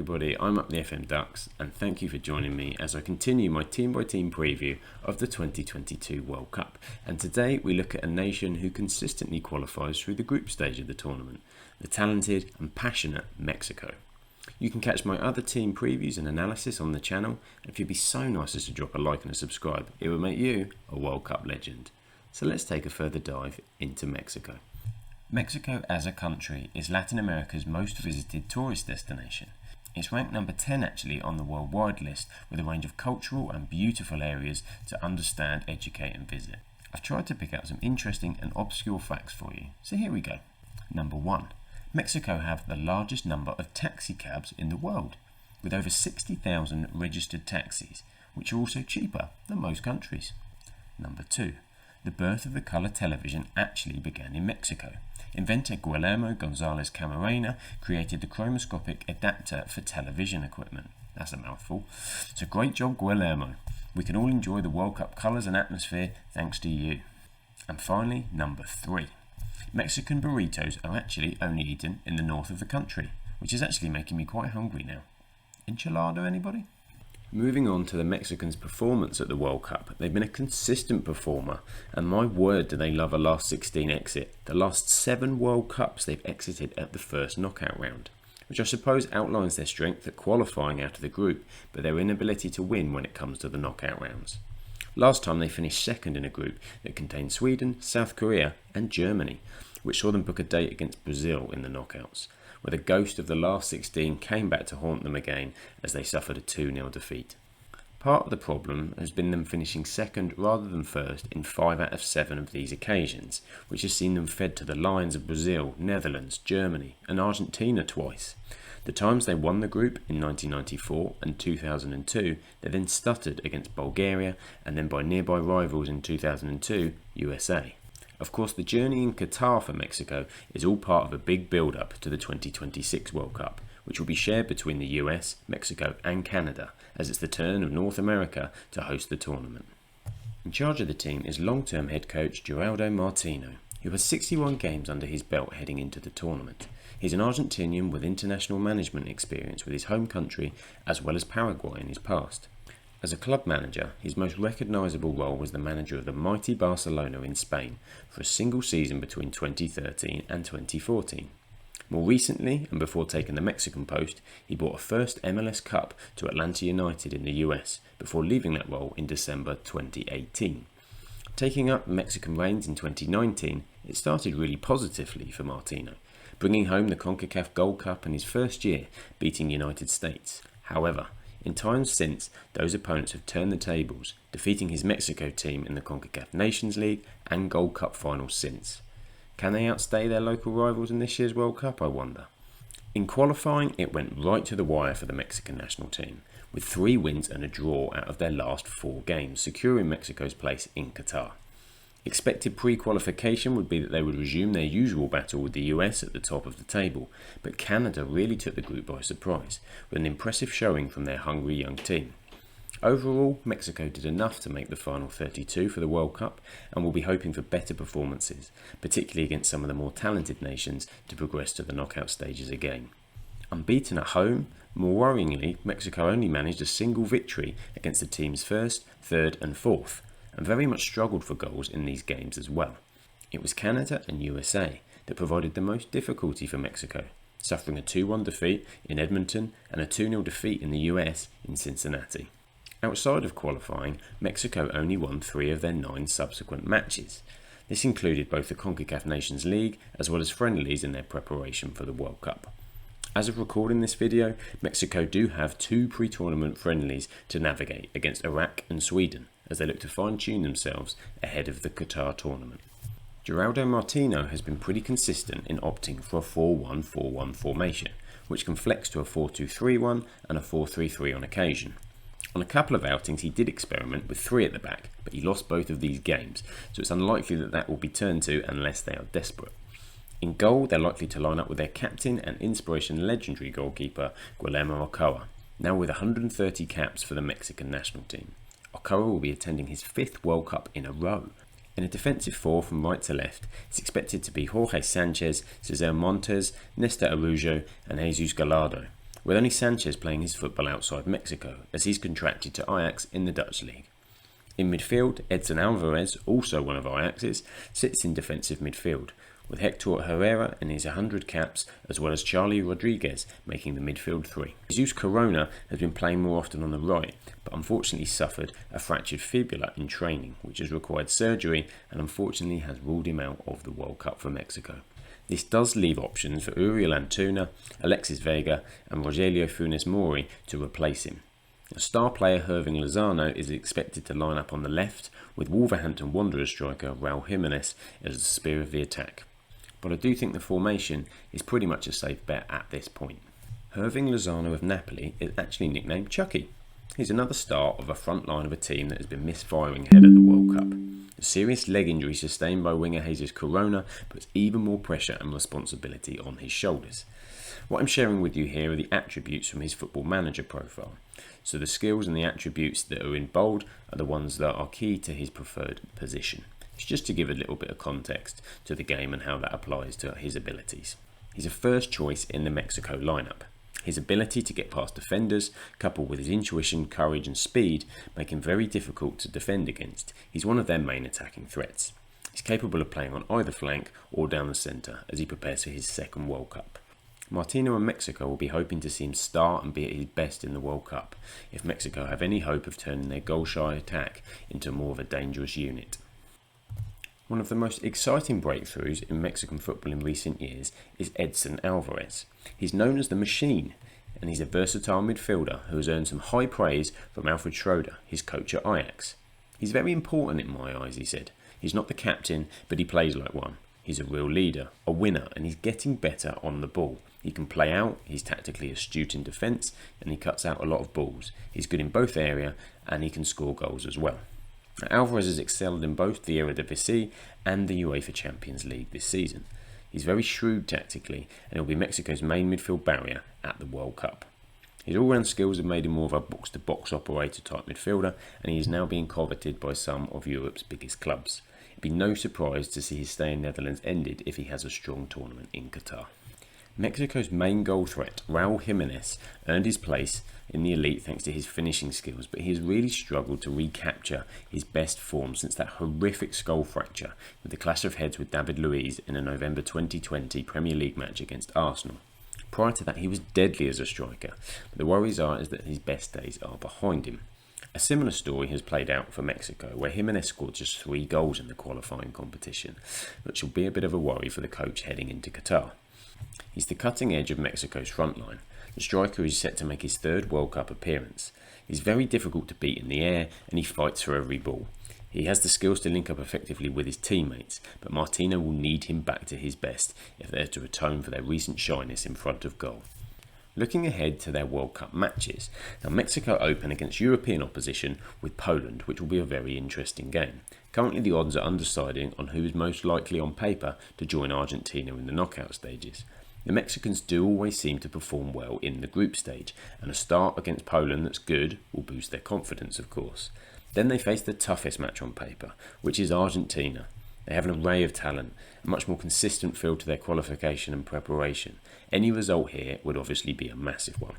everybody, I'm Up the FM Ducks and thank you for joining me as I continue my team by team preview of the 2022 World Cup. And today we look at a nation who consistently qualifies through the group stage of the tournament, the talented and passionate Mexico. You can catch my other team previews and analysis on the channel, and if you'd be so nice as to drop a like and a subscribe, it would make you a World Cup legend. So let's take a further dive into Mexico. Mexico as a country is Latin America's most visited tourist destination. It's ranked number 10 actually on the worldwide list, with a range of cultural and beautiful areas to understand, educate and visit. I've tried to pick out some interesting and obscure facts for you, so here we go. Number 1. Mexico have the largest number of taxi cabs in the world, with over 60,000 registered taxis, which are also cheaper than most countries. Number 2. The birth of the colour television actually began in Mexico. Inventor Guillermo Gonzalez Camarena created the chromoscopic adapter for television equipment. That's a mouthful. So great job, Guillermo. We can all enjoy the World Cup colours and atmosphere thanks to you. And finally, number 3. Mexican burritos are actually only eaten in the north of the country, which is actually making me quite hungry now. Enchilada, anybody? Moving on to the Mexicans' performance at the World Cup, they've been a consistent performer, and my word do they love a last 16 exit. The last 7 World Cups they've exited at the first knockout round, which I suppose outlines their strength at qualifying out of the group, but their inability to win when it comes to the knockout rounds. Last time they finished second in a group that contained Sweden, South Korea and Germany, which saw them book a date against Brazil in the knockouts, where the ghost of the last 16 came back to haunt them again as they suffered a 2-0 defeat. Part of the problem has been them finishing second rather than first in 5 out of 7 of these occasions, which has seen them fed to the lions of Brazil, Netherlands, Germany and Argentina twice. The times they won the group in 1994 and 2002, they then stuttered against Bulgaria and then by nearby rivals in 2002, USA. Of course, the journey in Qatar for Mexico is all part of a big build-up to the 2026 World Cup, which will be shared between the US, Mexico and Canada, as it's the turn of North America to host the tournament. In charge of the team is long-term head coach Geraldo Martino, who has 61 games under his belt heading into the tournament. He's an Argentinian with international management experience with his home country as well as Paraguay in his past. As a club manager, his most recognisable role was the manager of the mighty Barcelona in Spain for a single season between 2013 and 2014. More recently, and before taking the Mexican post, he brought a first MLS Cup to Atlanta United in the US before leaving that role in December 2018. Taking up Mexican reins in 2019, it started really positively for Martino, bringing home the CONCACAF Gold Cup in his first year, beating United States. However, in times since, those opponents have turned the tables, defeating his Mexico team in the CONCACAF Nations League and Gold Cup finals since. Can they outstay their local rivals in this year's World Cup, I wonder? In qualifying, it went right to the wire for the Mexican national team, with 3 wins and a draw out of their last 4 games, securing Mexico's place in Qatar. Expected pre-qualification would be that they would resume their usual battle with the US at the top of the table, but Canada really took the group by surprise, with an impressive showing from their hungry young team. Overall, Mexico did enough to make the final 32 for the World Cup and will be hoping for better performances, particularly against some of the more talented nations, to progress to the knockout stages again. Unbeaten at home, more worryingly, Mexico only managed a single victory against the team's first, third and fourth, and very much struggled for goals in these games as well. It was Canada and USA that provided the most difficulty for Mexico, suffering a 2-1 defeat in Edmonton and a 2-0 defeat in the US in Cincinnati. Outside of qualifying, Mexico only won 3 of their 9 subsequent matches. This included both the CONCACAF Nations League as well as friendlies in their preparation for the World Cup. As of recording this video, Mexico do have 2 pre-tournament friendlies to navigate against Iraq and Sweden, as they look to fine-tune themselves ahead of the Qatar tournament. Geraldo Martino has been pretty consistent in opting for a 4-1-4-1 formation, which can flex to a 4-2-3-1 and a 4-3-3 on occasion. On a couple of outings he did experiment with 3 at the back, but he lost both of these games, so it's unlikely that that will be turned to unless they are desperate. In goal, they're likely to line up with their captain and inspiration legendary goalkeeper Guillermo Ochoa, now with 130 caps for the Mexican national team. Ochoa will be attending his 5th World Cup in a row. In a defensive 4 from right to left, it's expected to be Jorge Sanchez, Cesar Montes, Nestor Araujo and Jesus Gallardo, with only Sanchez playing his football outside Mexico, as he's contracted to Ajax in the Dutch league. In midfield, Edson Alvarez, also one of Ajax's, sits in defensive midfield, with Hector Herrera and his 100 caps, as well as Charlie Rodriguez making the midfield three. Jesus Corona has been playing more often on the right, but unfortunately suffered a fractured fibula in training, which has required surgery and unfortunately has ruled him out of the World Cup for Mexico. This does leave options for Uriel Antuna, Alexis Vega and Rogelio Funes Mori to replace him. Star player Hirving Lozano is expected to line up on the left, with Wolverhampton Wanderers striker Raul Jimenez as the spear of the attack. But I do think the formation is pretty much a safe bet at this point. Hirving Lozano of Napoli is actually nicknamed Chucky. He's another star of a front line of a team that has been misfiring ahead of the World Cup. The serious leg injury sustained by winger Jesus Corona puts even more pressure and responsibility on his shoulders. What I'm sharing with you here are the attributes from his Football Manager profile. So the skills and the attributes that are in bold are the ones that are key to his preferred position. It's just to give a little bit of context to the game and how that applies to his abilities. He's a first choice in the Mexico lineup. His ability to get past defenders, coupled with his intuition, courage and speed, make him very difficult to defend against. He's one of their main attacking threats. He's capable of playing on either flank or down the centre as he prepares for his second World Cup. Martino and Mexico will be hoping to see him start and be at his best in the World Cup, if Mexico have any hope of turning their goal-shy attack into more of a dangerous unit. One of the most exciting breakthroughs in Mexican football in recent years is Edson Alvarez. He's known as the Machine, and he's a versatile midfielder who has earned some high praise from Alfred Schroeder, his coach at Ajax. He's very important in my eyes, he said. He's not the captain, but he plays like one. He's a real leader, a winner, and he's getting better on the ball. He can play out, he's tactically astute in defence, and he cuts out a lot of balls. He's good in both areas, and he can score goals as well. Alvarez has excelled in both the Eredivisie and the UEFA Champions League this season. He's very shrewd tactically, and he'll be Mexico's main midfield barrier at the World Cup. His all-round skills have made him more of a box-to-box operator type midfielder, and he is now being coveted by some of Europe's biggest clubs. It'd be no surprise to see his stay in Netherlands ended if he has a strong tournament in Qatar. Mexico's main goal threat, Raul Jimenez, earned his place in the elite thanks to his finishing skills, but he has really struggled to recapture his best form since that horrific skull fracture with the clash of heads with David Luiz in a November 2020 Premier League match against Arsenal. Prior to that, he was deadly as a striker, but the worries is that his best days are behind him. A similar story has played out for Mexico, where Jimenez scored just 3 goals in the qualifying competition, which will be a bit of a worry for the coach heading into Qatar. He's the cutting edge of Mexico's front line. The striker is set to make his 3rd World Cup appearance. He's very difficult to beat in the air and he fights for every ball. He has the skills to link up effectively with his teammates, but Martino will need him back to his best if they're to atone for their recent shyness in front of goal. Looking ahead to their World Cup matches, now Mexico open against European opposition with Poland, which will be a very interesting game. Currently the odds are undecided on who is most likely on paper to join Argentina in the knockout stages. The Mexicans do always seem to perform well in the group stage, and a start against Poland that's good will boost their confidence, of course. Then they face the toughest match on paper, which is Argentina. They have an array of talent, a much more consistent feel to their qualification and preparation. Any result here would obviously be a massive one.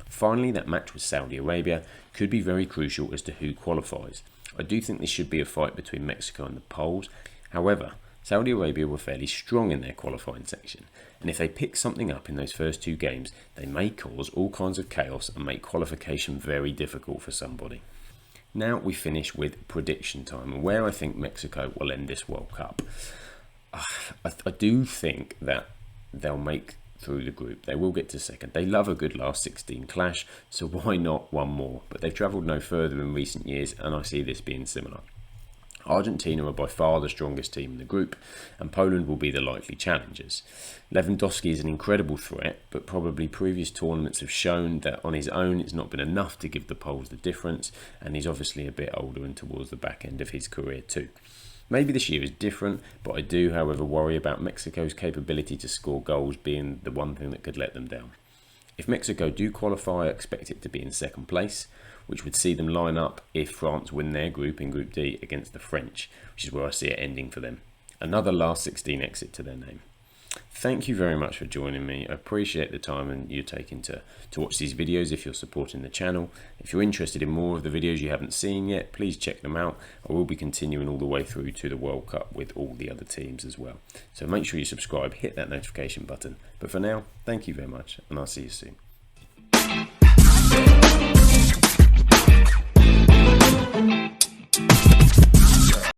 Finally, that match with Saudi Arabia could be very crucial as to who qualifies. I do think this should be a fight between Mexico and the Poles. However, Saudi Arabia were fairly strong in their qualifying section, and if they pick something up in those first 2 games, they may cause all kinds of chaos and make qualification very difficult for somebody. Now we finish with prediction time and where I think Mexico will end this World Cup. I do think that they'll make through the group. They will get to second. They love a good last 16 clash, so why not one more? But they've travelled no further in recent years, and I see this being similar. Argentina are by far the strongest team in the group, and Poland will be the likely challengers. Lewandowski is an incredible threat, but probably previous tournaments have shown that on his own it's not been enough to give the Poles the difference, and he's obviously a bit older and towards the back end of his career too. Maybe this year is different, but I do, however, worry about Mexico's capability to score goals being the one thing that could let them down. If Mexico do qualify, I expect it to be in second place, which would see them line up if France win their group in Group D against the French, which is where I see it ending for them. Another last 16 exit to their name. Thank you very much for joining me. I appreciate the time and you taking to watch these videos if you're supporting the channel. If you're interested in more of the videos you haven't seen yet, please check them out. I will be continuing all the way through to the World Cup with all the other teams as well. So make sure you subscribe, hit that notification button. But for now, thank you very much and I'll see you soon.